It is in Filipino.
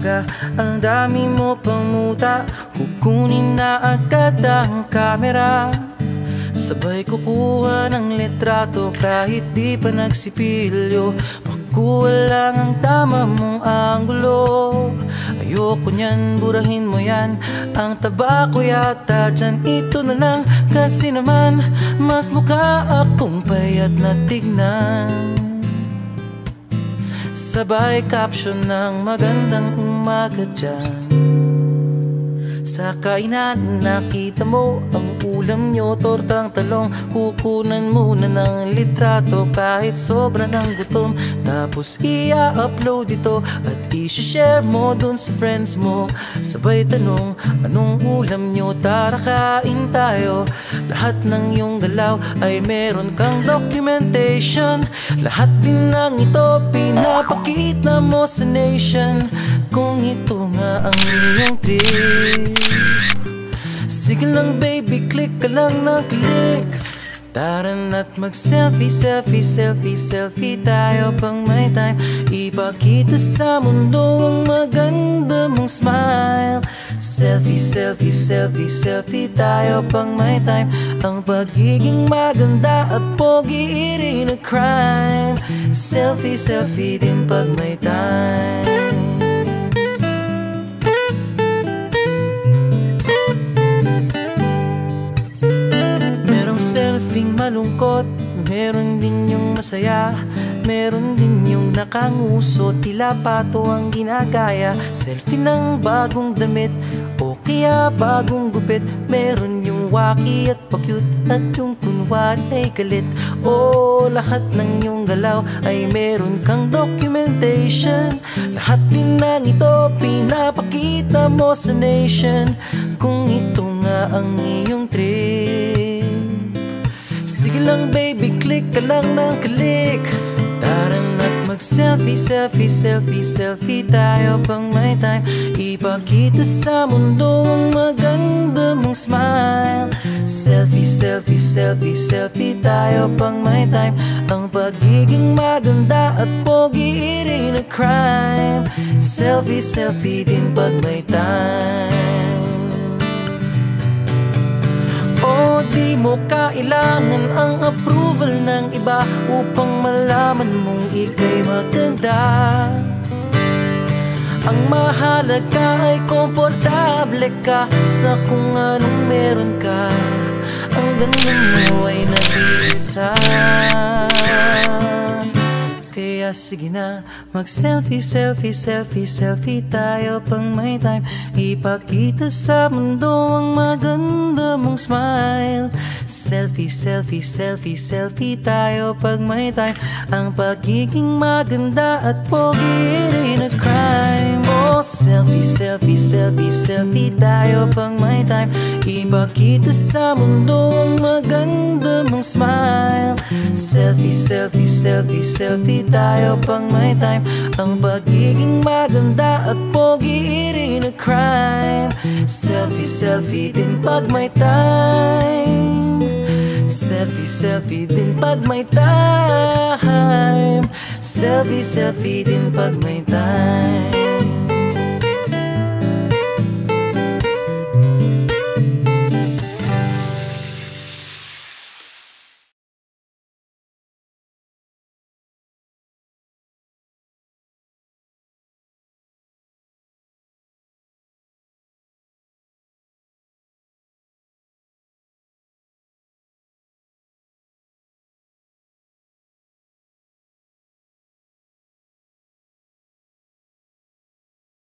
umaga, ang dami mo pang muta. Kukunin na agad ang kamera, sabay kukuha ng litrato kahit di pa nagsipilyo. Makuha lang ang tama mong anggulo. Ayoko niyan, burahin mo yan. Ang taba ko yata dyan, ito na lang. Kasi naman, mas mukha akong payat na tignan. Sabay caption ng magandang umaga dyan. Sa kainan nakita mo ang ulam nyo, tortang talong. Kukunan muna ng litrato kahit sobra ng gutom. Tapos i-upload ito at i-share mo dun sa friends mo. Sabay tanong, anong ulam nyo? Tara kain tayo. Lahat ng iyong galaw ay meron kang documentation. Lahat din ng ito pinapakita mo sa nation. Kung ito nga ang iyong trip, sige lang baby, click ka lang ng click. Tara na't mag-selfie, selfie, selfie, selfie tayo pang may time. Ipakita sa mundo ang maganda mong smile. Selfie, selfie, selfie, selfie tayo pang may time. Ang pagiging maganda at pogi rin a crime. Selfie, selfie din pag may time. Selfing malungkot, meron din yung masaya. Meron din yung nakanguso, tila pato ang ginagaya. Selfie ng bagong damit o kaya bagong gupit. Meron yung waki at pa-cute at yung kunwari ay galit. O lahat ng yung galaw ay meron kang documentation. Lahat din ng ito pinapakita mo sa nation. Kung ito nga ang iyong trip, sige lang baby, click ka lang ng click. Tara na't mag-selfie, selfie, selfie, selfie tayo pang may time. Ipakita sa mundo ang maganda mong smile. Selfie, selfie, selfie, selfie tayo pang may time. Ang pagiging maganda at pogi rin a crime. Selfie, selfie din pag may time. O di mo kailangan ang approval ng iba upang malaman mong ika'y maganda. Ang mahalaga ay komportable ka sa kung anong meron ka. Ang ganyan mo ay nag-iisa. Kaya sige na, mag-selfie, selfie, selfie, selfie tayo pang may time. Ipakita sa mundo ang maganda mong smile. Selfie, selfie, selfie, selfie tayo pag may time. Ang pagiging maganda at pogi rin a crime. Oh, selfie, selfie, selfie, selfie tayo pang may time. Ipakita sa mundo ang maganda mong smile. Selfie, selfie, selfie, selfie tayo pang may time. Ang pagiging maganda at pogi rin a crime. Selfie, selfie din pag may time. Selfie, selfie din pag may time. Selfie, selfie din pag may time.